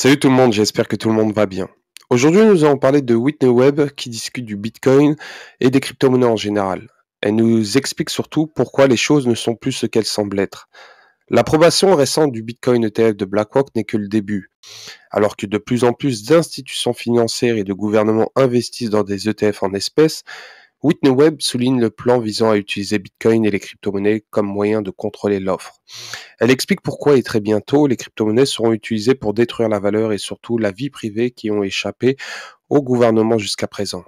Salut tout le monde, j'espère que tout le monde va bien. Aujourd'hui, nous allons parler de Whitney Webb qui discute du Bitcoin et des crypto-monnaies en général. Elle nous explique surtout pourquoi les choses ne sont plus ce qu'elles semblent être. L'approbation récente du Bitcoin ETF de BlackRock n'est que le début. Alors que de plus en plus d'institutions financières et de gouvernements investissent dans des ETF en espèces, Whitney Webb souligne le plan visant à utiliser Bitcoin et les crypto-monnaies comme moyen de contrôler l'offre. Elle explique pourquoi et très bientôt, les crypto-monnaies seront utilisées pour détruire la valeur et surtout la vie privée qui ont échappé au gouvernement jusqu'à présent.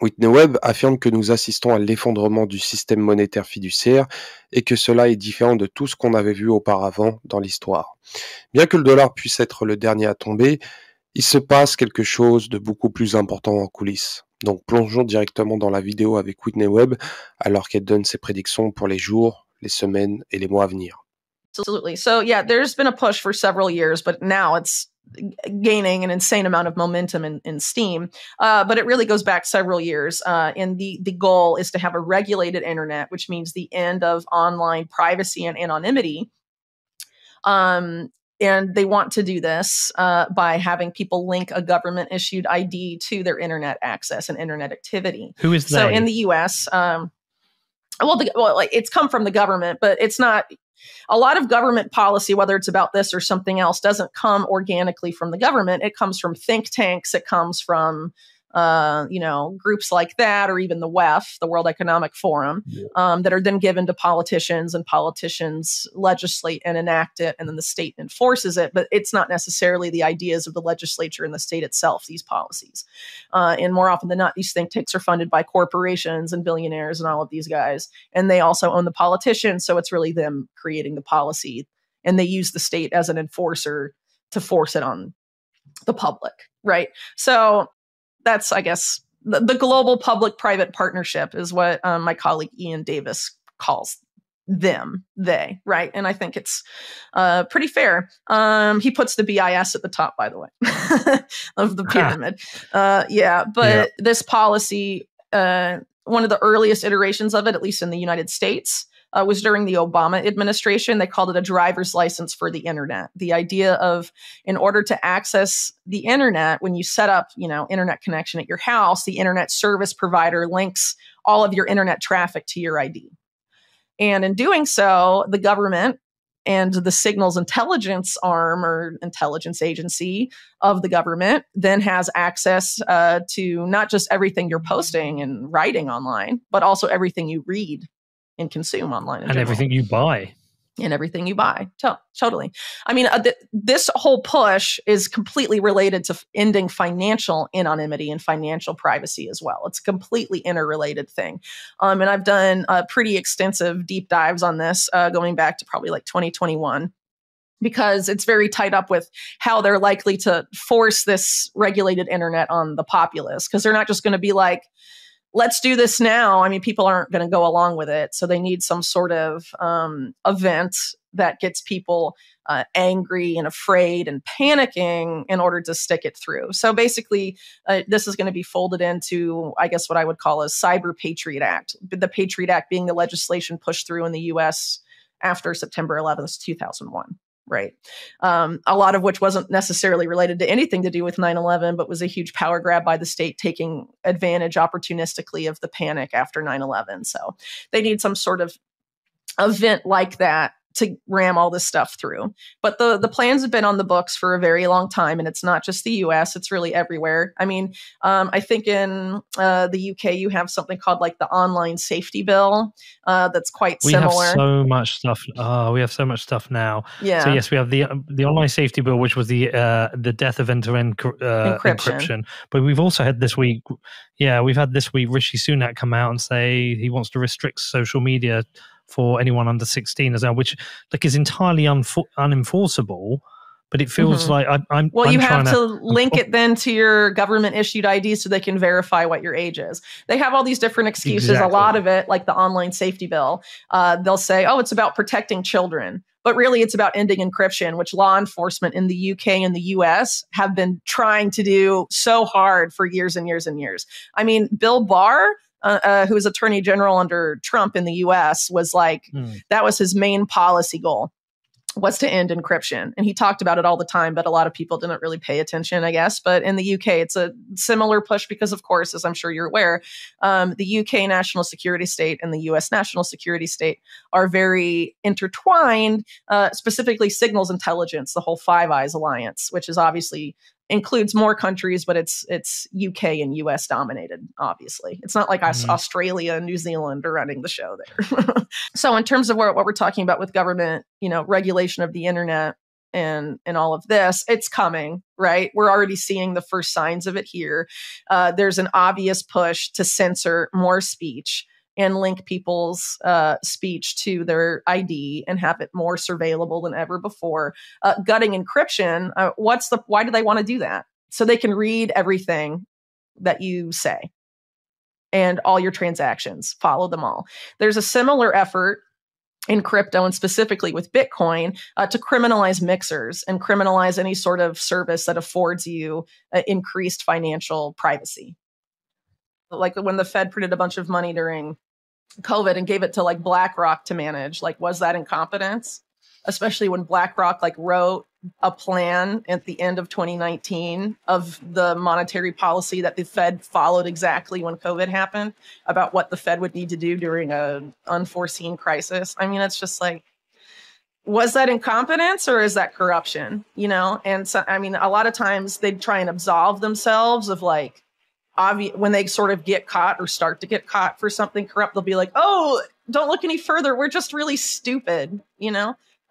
Whitney Webb affirme que nous assistons à l'effondrement du système monétaire fiduciaire et que cela est différent de tout ce qu'on avait vu auparavant dans l'histoire. Bien que le dollar puisse être le dernier à tomber, il se passe quelque chose de beaucoup plus important en coulisses. Donc plongeons directement dans la vidéo avec Whitney Webb alors qu'elle donne ses prédictions pour les jours, les semaines et les mois à venir. Absolutely. So yeah, there's been a push for several years, but now it's gaining an insane amount of momentum in steam. But it really goes back several years. And the goal is to have a regulated internet, which means the end of online privacy and anonymity. And they want to do this by having people link a government-issued ID to their internet access and internet activity. Who is they? So in the U.S., it's come from the government, but it's not. A lot of government policy, whether it's about this or something else, doesn't come organically from the government. It comes from think tanks. It comes from groups like that, or even the WEF, the World Economic Forum, that are then given to politicians, and politicians legislate and enact it, and then the state enforces it. But it's not necessarily the ideas of the legislature and the state itself, these policies. And more often than not, these think tanks are funded by corporations and billionaires and all of these guys. And they also own the politicians. So it's really them creating the policy. And they use the state as an enforcer to force it on the public, right? So that's, I guess, the global public-private partnership is what my colleague Ian Davis calls they, right? And I think it's pretty fair. He puts the BIS at the top, by the way, of the pyramid. This policy, one of the earliest iterations of it, at least in the United States, was during the Obama administration. They called it a driver's license for the internet. The idea of, in order to access the internet, when you set up, internet connection at your house, the internet service provider links all of your internet traffic to your ID. And in doing so, the government and the signals intelligence arm or intelligence agency of the government then has access to not just everything you're posting and writing online, but also everything you read and consume online. And everything you buy. And everything you buy. Totally. I mean, this whole push is completely related to ending financial anonymity and financial privacy as well. It's a completely interrelated thing. And I've done pretty extensive deep dives on this going back to probably like 2021. Because it's very tied up with how they're likely to force this regulated internet on the populace. Because they're not just going to be like, let's do this now. I mean, people aren't going to go along with it. So they need some sort of event that gets people angry and afraid and panicking in order to stick it through. So basically, this is going to be folded into, I guess, what I would call a Cyber Patriot Act. The Patriot Act being the legislation pushed through in the U.S. after September 11th, 2001. Right. A lot of which wasn't necessarily related to anything to do with 9/11, but was a huge power grab by the state taking advantage opportunistically of the panic after 9/11. So they need some sort of event like that to ram all this stuff through. But the plans have been on the books for a very long time, and it's not just the US, it's really everywhere. I mean, I think in the UK, you have something called like the online safety bill that's quite similar. We have so much stuff. We have so much stuff now. Yeah. So yes, we have the online safety bill, which was the death of end-to-end encryption. But we've also had this week, Rishi Sunak come out and say he wants to restrict social media for anyone under 16 as well, which is entirely unenforceable. But it feels like I'm you have to link it then to your government issued ID so they can verify what your age is. They have all these different excuses. Exactly. A lot of it, like the online safety bill, they'll say, oh, it's about protecting children. But really, it's about ending encryption, which law enforcement in the UK and the US have been trying to do so hard for years and years and years. I mean, Bill Barr, who was Attorney General under Trump in the US, was like, that was his main policy goal, was to end encryption. And he talked about it all the time, but a lot of people didn't really pay attention, I guess. But in the UK, it's a similar push because, of course, as I'm sure you're aware, the UK national security state and the US national security state are very intertwined, specifically signals intelligence, the whole Five Eyes alliance, which is obviously includes more countries, but it's UK and US dominated, obviously. It's not like Australia and New Zealand are running the show there. So in terms of what we're talking about with government, regulation of the internet and all of this, it's coming, right? We're already seeing the first signs of it here. There's an obvious push to censor more speech and link people's speech to their ID and have it more surveillable than ever before. Gutting encryption, why do they want to do that? So they can read everything that you say and all your transactions, follow them all. There's a similar effort in crypto and specifically with Bitcoin to criminalize mixers and criminalize any sort of service that affords you increased financial privacy. Like when the Fed printed a bunch of money during COVID and gave it to like BlackRock to manage, like, was that incompetence? Especially when BlackRock wrote a plan at the end of 2019 of the monetary policy that the Fed followed exactly when COVID happened about what the Fed would need to do during an unforeseen crisis. I mean, it's just like, was that incompetence or is that corruption? And so, I mean, a lot of times they'd try and absolve themselves of when they sort of get caught or start to get caught for something corrupt, they'll be like, oh, don't look any further. We're just really stupid,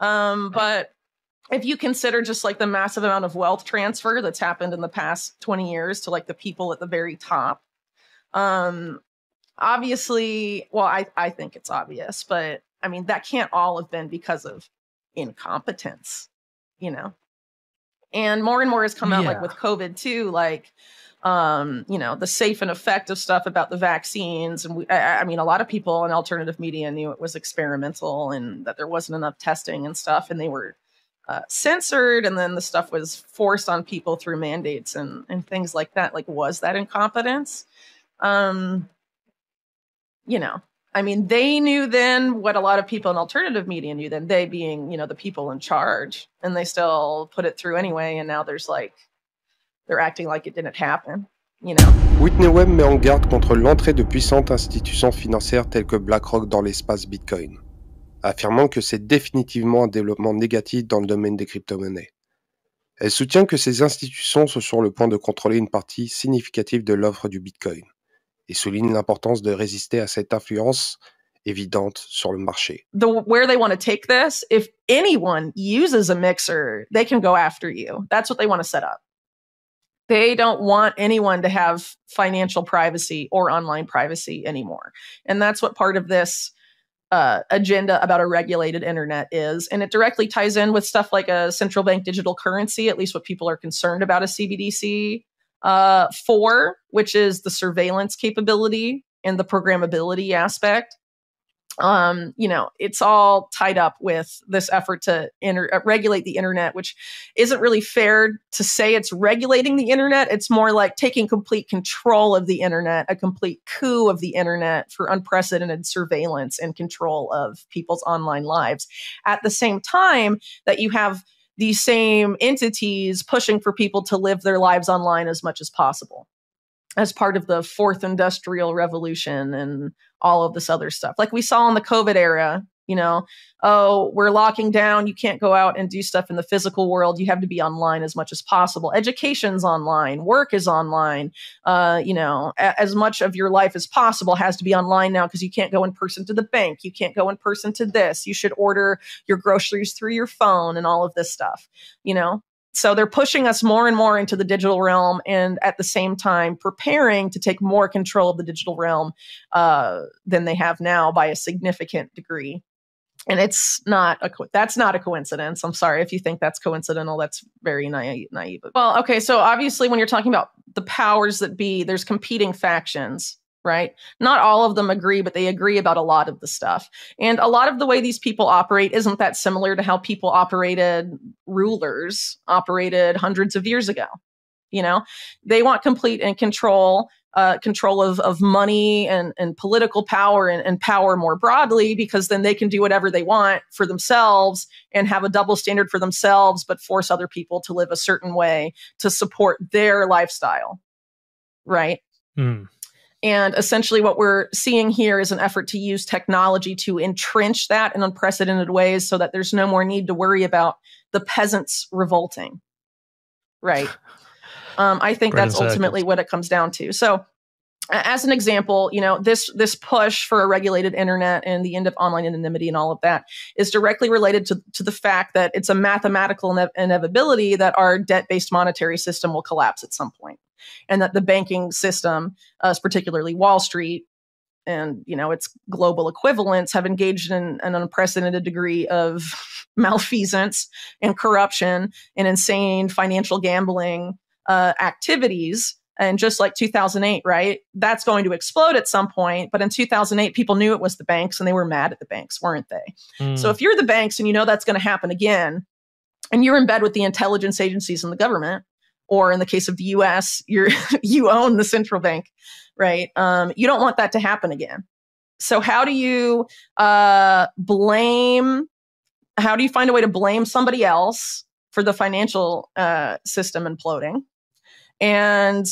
But if you consider just the massive amount of wealth transfer that's happened in the past 20 years to the people at the very top, obviously, well, I think it's obvious, but I mean, that can't all have been because of incompetence, and more has come out with COVID too, the safe and effective stuff about the vaccines. And I mean, a lot of people in alternative media knew it was experimental and that there wasn't enough testing and stuff. And they were censored. And then the stuff was forced on people through mandates and things like that. Was that incompetence? I mean, they knew then what a lot of people in alternative media knew then, they being, the people in charge, and they still put it through anyway. And now they're acting like it didn't happen, Whitney Webb met en garde contre l'entrée de puissantes institutions financières telles que BlackRock dans l'espace Bitcoin, affirmant que c'est définitivement un développement négatif dans le domaine des crypto-monnaies. Elle soutient que ces institutions sont sur le point de contrôler une partie significative de l'offre du Bitcoin et souligne l'importance de résister à cette influence évidente sur le marché. Where they want to take this, if anyone uses a mixer, they can go after you. That's what they want to set up. They don't want anyone to have financial privacy or online privacy anymore. And that's what part of this agenda about a regulated internet is. And it directly ties in with stuff like a central bank digital currency, at least what people are concerned about a CBDC for, which is the surveillance capability and the programmability aspect. It's all tied up with this effort to regulate the internet, which isn't really fair to say it's regulating the internet. It's more like taking complete control of the internet, a complete coup of the internet for unprecedented surveillance and control of people's online lives. At the same time that you have these same entities pushing for people to live their lives online as much as possible, as part of the fourth industrial revolution and all of this other stuff. Like we saw in the COVID era, we're locking down. You can't go out and do stuff in the physical world. You have to be online as much as possible. Education's online. Work is online. As much of your life as possible has to be online now because you can't go in person to the bank. You can't go in person to this. You should order your groceries through your phone and all of this stuff, So they're pushing us more and more into the digital realm and at the same time preparing to take more control of the digital realm than they have now by a significant degree. And that's not a coincidence. I'm sorry if you think that's coincidental. That's very naive. Well, okay, so obviously when you're talking about the powers that be, there's competing factions, right? Not all of them agree, but they agree about a lot of the stuff. And a lot of the way these people operate isn't that similar to how rulers operated hundreds of years ago. They want complete and control control of money and political power and power more broadly, because then they can do whatever they want for themselves and have a double standard for themselves, but force other people to live a certain way to support their lifestyle, right? Mm. And essentially what we're seeing here is an effort to use technology to entrench that in unprecedented ways so that there's no more need to worry about the peasants revolting, right? I think Bread that's and ultimately circuits. what it comes down to. So as an example, this push for a regulated internet and the end of online anonymity and all of that is directly related to the fact that it's a mathematical inevitability that our debt-based monetary system will collapse at some point, and that the banking system, particularly Wall Street and its global equivalents, have engaged in an unprecedented degree of malfeasance and corruption and insane financial gambling activities. And just like 2008, right? That's going to explode at some point. But in 2008, people knew it was the banks and they were mad at the banks, weren't they? Mm. So if you're the banks and you know that's going to happen again, and you're in bed with the intelligence agencies and the government, or in the case of the US, you own the central bank, right? You don't want that to happen again. So how do you find a way to blame somebody else for the financial system imploding? And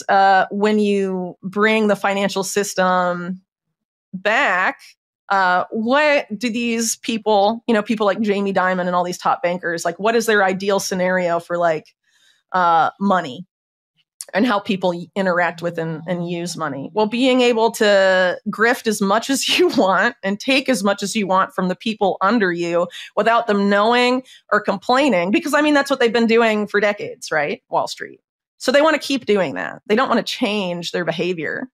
when you bring the financial system back, what do these people, people like Jamie Dimon and all these top bankers, like, what is their ideal scenario for money and how people interact with and use money? Well, being able to grift as much as you want and take as much as you want from the people under you without them knowing or complaining, because that's what they've been doing for decades, right? Wall Street. So they want to keep doing that. They don't want to change their behavior.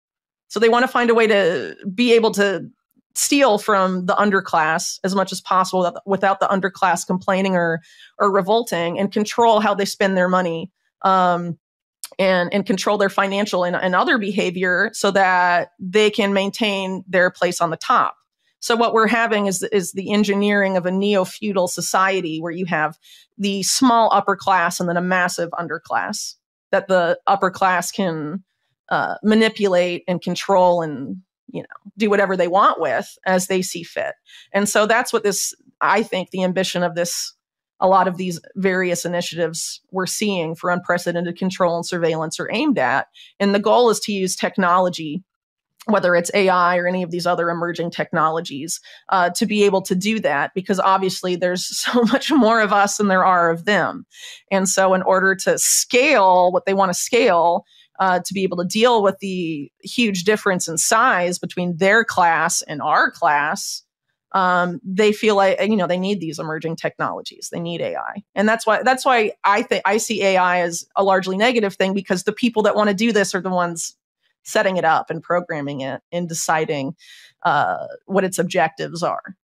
So they want to find a way to be able to steal from the underclass as much as possible without the underclass complaining or revolting, and control how they spend their money, and control their financial and other behavior so that they can maintain their place on the top. So what we're having is the engineering of a neo-feudal society where you have the small upper class and then a massive underclass that the upper class can manipulate and control and do whatever they want with as they see fit. And so that's what I think the ambition of a lot of these various initiatives we're seeing for unprecedented control and surveillance are aimed at. And the goal is to use technology, whether it's AI or any of these other emerging technologies, to be able to do that, because obviously there's so much more of us than there are of them. And so in order to scale what they want to scale, to be able to deal with the huge difference in size between their class and our class, they feel like, they need these emerging technologies. They need AI. And that's why I see AI as a largely negative thing, because the people that want to do this are the ones setting it up and programming it and deciding what its objectives are,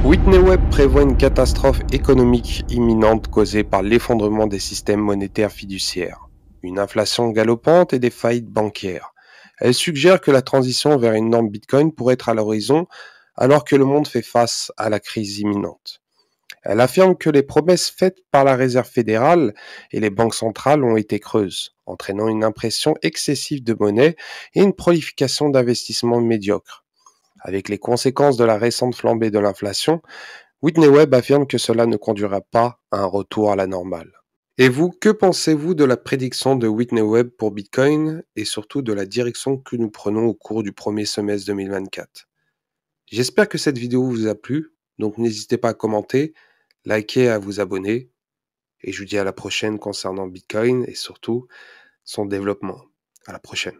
Whitney Webb prévoit une catastrophe économique imminente causée par l'effondrement des systèmes monétaires fiduciaires, une inflation galopante et des faillites bancaires. Elle suggère que la transition vers une norme Bitcoin pourrait être à l'horizon alors que le monde fait face à la crise imminente. Elle affirme que les promesses faites par la Réserve fédérale et les banques centrales ont été creuses, entraînant une impression excessive de monnaie et une prolification d'investissements médiocres. Avec les conséquences de la récente flambée de l'inflation, Whitney Webb affirme que cela ne conduira pas à un retour à la normale. Et vous, que pensez-vous de la prédiction de Whitney Webb pour Bitcoin et surtout de la direction que nous prenons au cours du premier semestre 2024 ? J'espère que cette vidéo vous a plu, donc n'hésitez pas à commenter, liker et à vous abonner. Et je vous dis à la prochaine concernant Bitcoin et surtout son développement. À la prochaine.